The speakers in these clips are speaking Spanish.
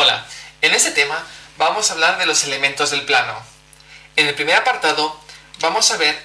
Hola, en este tema vamos a hablar de los elementos del plano. En el primer apartado vamos a ver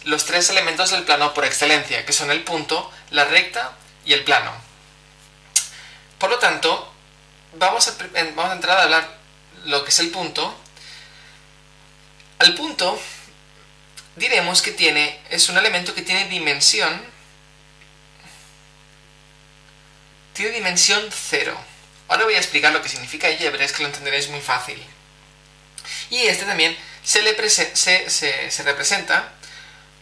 los tres elementos del plano por excelencia, que son el punto, la recta y el plano. Por lo tanto, vamos a entrar a hablar lo que es el punto. Al punto diremos que es un elemento que tiene dimensión 0. Ahora voy a explicar lo que significa y ya veréis que lo entenderéis muy fácil. Y este también se representa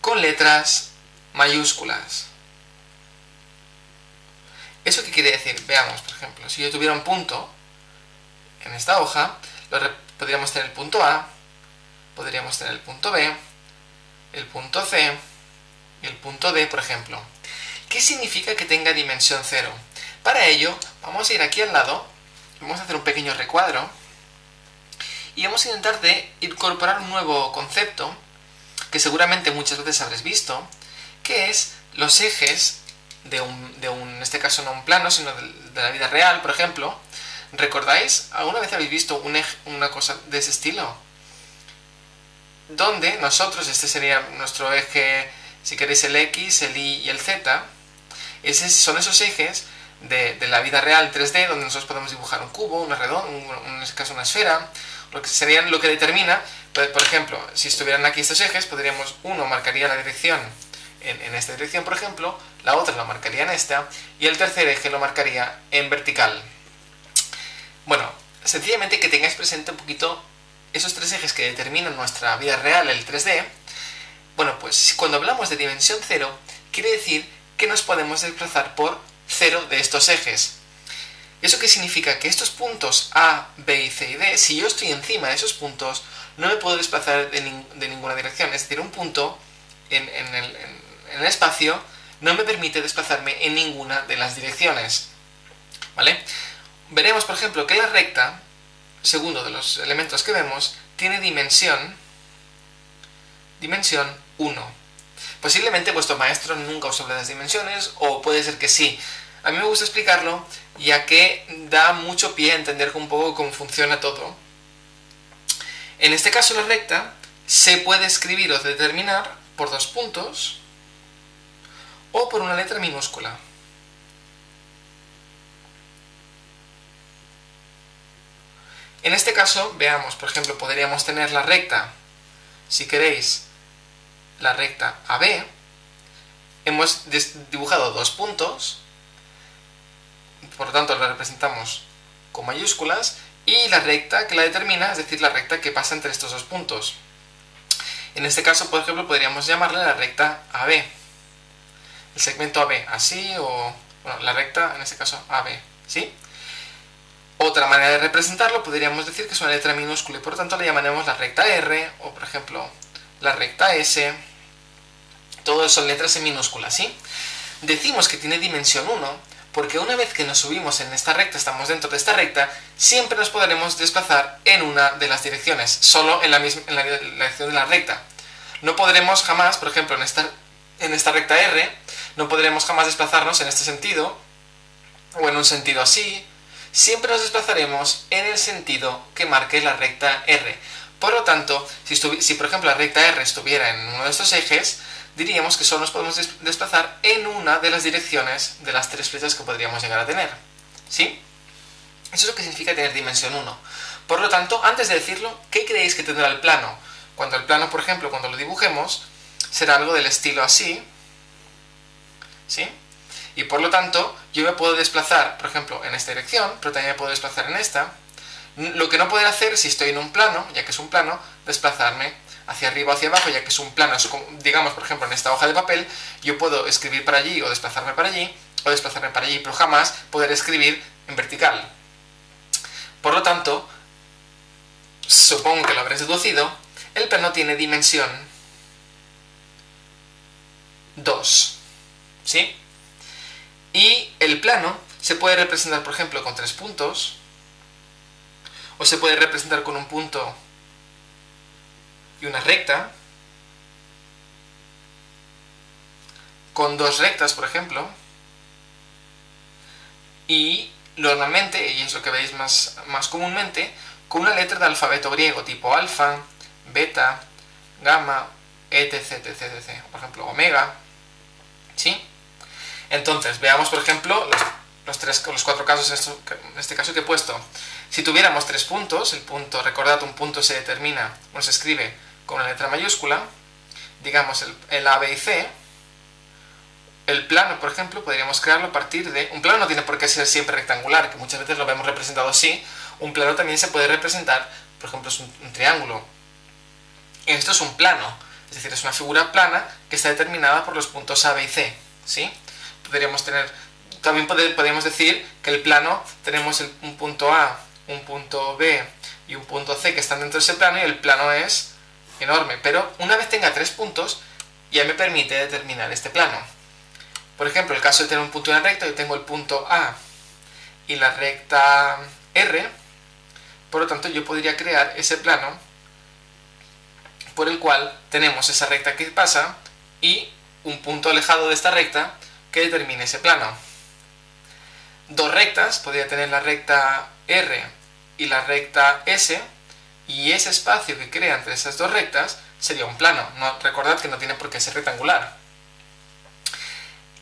con letras mayúsculas. ¿Eso qué quiere decir? Veamos, por ejemplo, si yo tuviera un punto en esta hoja, podríamos tener el punto A, podríamos tener el punto B, el punto C y el punto D, por ejemplo. ¿Qué significa que tenga dimensión 0? Para ello, vamos a ir aquí al lado, vamos a hacer un pequeño recuadro y vamos a intentar de incorporar un nuevo concepto que seguramente muchas veces habréis visto, que es los ejes en este caso no un plano, sino de la vida real, por ejemplo. ¿Recordáis? ¿Alguna vez habéis visto una cosa de ese estilo? Donde nosotros, este sería nuestro eje, si queréis el X, el Y y el Z, son esos ejes de la vida real 3D, donde nosotros podemos dibujar un cubo, en este caso una esfera, lo que serían lo que determina, por ejemplo, si estuvieran aquí estos ejes, uno marcaría la dirección en esta dirección, por ejemplo, la otra lo marcaría en esta, y el tercer eje lo marcaría en vertical. Bueno, sencillamente que tengáis presente un poquito esos tres ejes que determinan nuestra vida real, el 3D. Bueno, pues cuando hablamos de dimensión 0, quiere decir que nos podemos desplazar por 0 de estos ejes. ¿Eso qué significa? Que estos puntos A, B, C y D, si yo estoy encima de esos puntos, no me puedo desplazar de ninguna dirección. Es decir, un punto en el espacio no me permite desplazarme en ninguna de las direcciones. ¿Vale? Veremos, por ejemplo, que la recta, segundo de los elementos que vemos, tiene dimensión 1. Posiblemente vuestro maestro nunca os habla de las dimensiones, o puede ser que sí. A mí me gusta explicarlo, ya que da mucho pie a entender un poco cómo funciona todo. En este caso, la recta se puede escribir o determinar por 2 puntos o por una letra minúscula. En este caso, veamos, por ejemplo, podríamos tener la recta, si queréis, la recta AB. Hemos dibujado 2 puntos, por lo tanto la representamos con mayúsculas, y la recta que la determina, es decir, la recta que pasa entre estos 2 puntos. En este caso, por ejemplo, podríamos llamarle la recta AB. El segmento AB, así, o bueno, la recta, en este caso, AB, ¿sí? Otra manera de representarlo podríamos decir que es una letra minúscula y por lo tanto le llamaremos la recta R, o por ejemplo, la recta S. Todos son letras en minúsculas, ¿sí? Decimos que tiene dimensión 1 porque una vez que nos subimos en esta recta, estamos dentro de esta recta, siempre nos podremos desplazar en una de las direcciones, solo en la dirección de la recta. No podremos jamás, por ejemplo, en esta recta R, no podremos jamás desplazarnos en este sentido, o en un sentido así. Siempre nos desplazaremos en el sentido que marque la recta R. Por lo tanto, si por ejemplo la recta R estuviera en uno de estos ejes, diríamos que solo nos podemos desplazar en una de las direcciones de las 3 flechas que podríamos llegar a tener. ¿Sí? Eso es lo que significa tener dimensión 1. Por lo tanto, antes de decirlo, ¿qué creéis que tendrá el plano? Cuando el plano, por ejemplo, cuando lo dibujemos, será algo del estilo así. ¿Sí? Y por lo tanto, yo me puedo desplazar, por ejemplo, en esta dirección, pero también me puedo desplazar en esta. Lo que no podré hacer si estoy en un plano, ya que es un plano, desplazarme hacia arriba o hacia abajo, ya que es un plano, digamos, por ejemplo, en esta hoja de papel, yo puedo escribir para allí o desplazarme para allí, pero jamás poder escribir en vertical. Por lo tanto, supongo que lo habréis deducido, el plano tiene dimensión 2. ¿Sí? Y el plano se puede representar, por ejemplo, con 3 puntos, o se puede representar con un punto y una recta, con 2 rectas, por ejemplo, y normalmente, y es lo que veis más comúnmente, con una letra de alfabeto griego, tipo alfa, beta, gamma, etc, etc, etc. Por ejemplo, omega, ¿sí? Entonces, veamos, por ejemplo, los cuatro casos en este caso que he puesto. Si tuviéramos 3 puntos, el punto, recordad, un punto se determina, se escribe con una letra mayúscula, digamos el A, B y C. El plano, por ejemplo, podríamos crearlo a partir de... Un plano no tiene por qué ser siempre rectangular, que muchas veces lo vemos representado así. Un plano también se puede representar, por ejemplo, es un triángulo. Esto es un plano, es decir, es una figura plana que está determinada por los puntos A, B y C, ¿sí? También podríamos decir que el plano tenemos un punto A, un punto B y un punto C que están dentro de ese plano, y el plano es enorme. Pero una vez tenga 3 puntos, ya me permite determinar este plano. Por ejemplo, el caso de tener un punto y una recta, yo tengo el punto A y la recta R, por lo tanto yo podría crear ese plano por el cual tenemos esa recta que pasa y un punto alejado de esta recta que determine ese plano. Dos rectas, podría tener la recta R y la recta S, y ese espacio que crea entre esas dos rectas sería un plano. Recordad que no tiene por qué ser rectangular.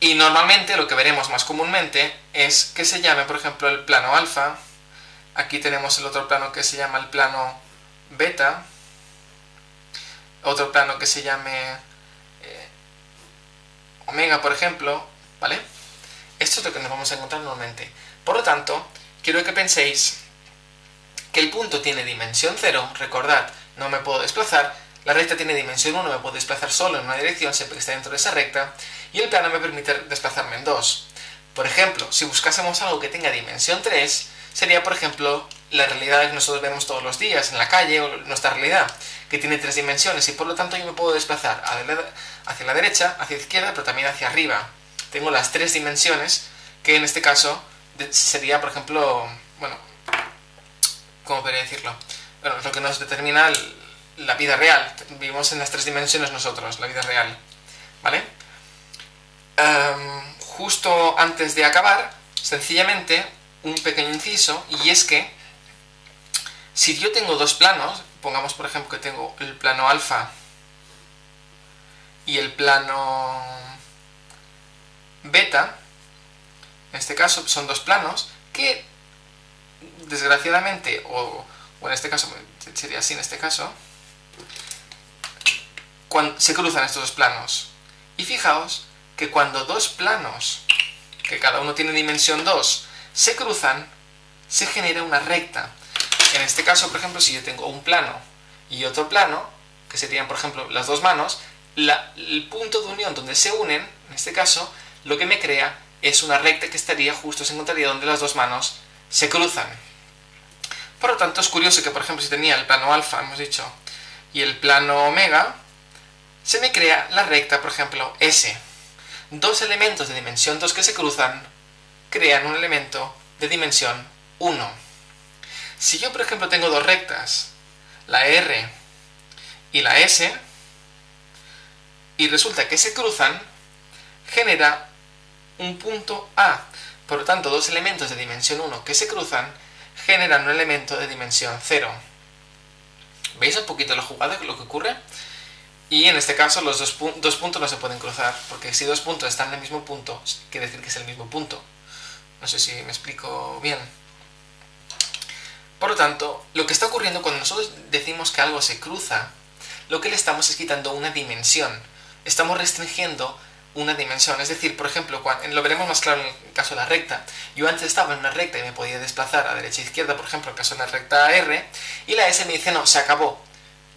Y normalmente lo que veremos más comúnmente es que se llame, por ejemplo, el plano alfa. Aquí tenemos el otro plano que se llama el plano beta. Otro plano que se llame omega, por ejemplo, ¿vale? Esto es lo que nos vamos a encontrar normalmente. Por lo tanto, quiero que penséis que el punto tiene dimensión 0. Recordad, no me puedo desplazar. La recta tiene dimensión 1, me puedo desplazar solo en una dirección siempre que esté dentro de esa recta. Y el plano me permite desplazarme en 2. Por ejemplo, si buscásemos algo que tenga dimensión 3, sería, por ejemplo, la realidad que nosotros vemos todos los días en la calle, o nuestra realidad, que tiene 3 dimensiones, y por lo tanto yo me puedo desplazar hacia la derecha, hacia la izquierda, pero también hacia arriba. Tengo las 3 dimensiones, que en este caso sería, por ejemplo, bueno, ¿cómo podría decirlo? Bueno, es lo que nos determina la vida real. Vivimos en las 3 dimensiones nosotros, la vida real, ¿vale? Justo antes de acabar, sencillamente, un pequeño inciso, y es que si yo tengo 2 planos, pongamos por ejemplo que tengo el plano alfa y el plano beta, en este caso son 2 planos que desgraciadamente, o en este caso sería así en este caso, cuando se cruzan estos 2 planos. Y fijaos que cuando 2 planos, que cada uno tiene dimensión 2, se cruzan, se genera una recta. En este caso, por ejemplo, si yo tengo un plano y otro plano, que serían, por ejemplo, las 2 manos, el punto de unión donde se unen, en este caso, lo que me crea es una recta que se encontraría donde las 2 manos se cruzan. Por lo tanto, es curioso que, por ejemplo, si tenía el plano alfa, hemos dicho, y el plano omega, se me crea la recta, por ejemplo, S. 2 elementos de dimensión 2 que se cruzan crean un elemento de dimensión 1. Si yo, por ejemplo, tengo 2 rectas, la R y la S, y resulta que se cruzan, genera un punto A. Por lo tanto, 2 elementos de dimensión 1 que se cruzan generan un elemento de dimensión 0. ¿Veis un poquito la jugada, lo que ocurre? Y en este caso los dos puntos no se pueden cruzar, porque si 2 puntos están en el mismo punto, quiere decir que es el mismo punto. No sé si me explico bien. Por lo tanto, lo que está ocurriendo cuando nosotros decimos que algo se cruza, lo que le estamos es quitando una dimensión. Estamos restringiendo una dimensión. Es decir, por ejemplo, lo veremos más claro en el caso de la recta. Yo antes estaba en una recta y me podía desplazar a derecha e izquierda, por ejemplo, en el caso de la recta R, y la S me dice, no, se acabó.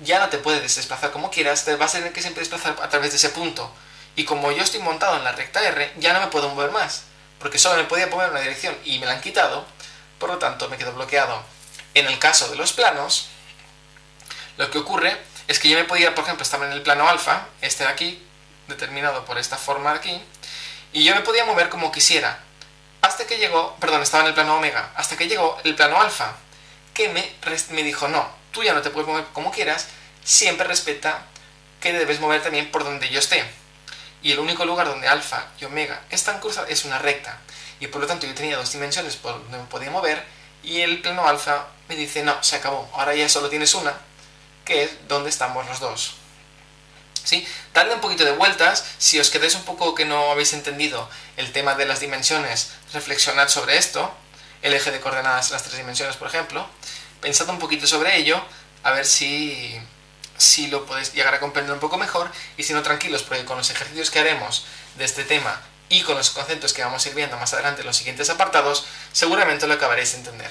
Ya no te puedes desplazar como quieras, te vas a tener que siempre desplazar a través de ese punto. Y como yo estoy montado en la recta R, ya no me puedo mover más, porque solo me podía mover en una dirección y me la han quitado, por lo tanto me quedo bloqueado. En el caso de los planos, lo que ocurre es que yo me podía, por ejemplo, estaba en el plano alfa, este de aquí, determinado por esta forma de aquí, y yo me podía mover como quisiera, hasta que llegó, perdón, estaba en el plano omega, hasta que llegó el plano alfa, que me dijo, no, tú ya no te puedes mover como quieras, siempre respeta que debes mover también por donde yo esté. Y el único lugar donde alfa y omega están cruzados es una recta. y por lo tanto yo tenía 2 dimensiones por donde me podía mover, y el plano alfa me dice, no, se acabó, ahora ya solo tienes una, que es donde estamos los dos. ¿Sí? Darle un poquito de vueltas. Si os quedáis un poco que no habéis entendido el tema de las dimensiones, reflexionad sobre esto, el eje de coordenadas en las 3 dimensiones, por ejemplo, pensad un poquito sobre ello, a ver si lo podéis llegar a comprender un poco mejor, y si no, tranquilos, porque con los ejercicios que haremos de este tema y con los conceptos que vamos a ir viendo más adelante en los siguientes apartados, seguramente lo acabaréis de entender.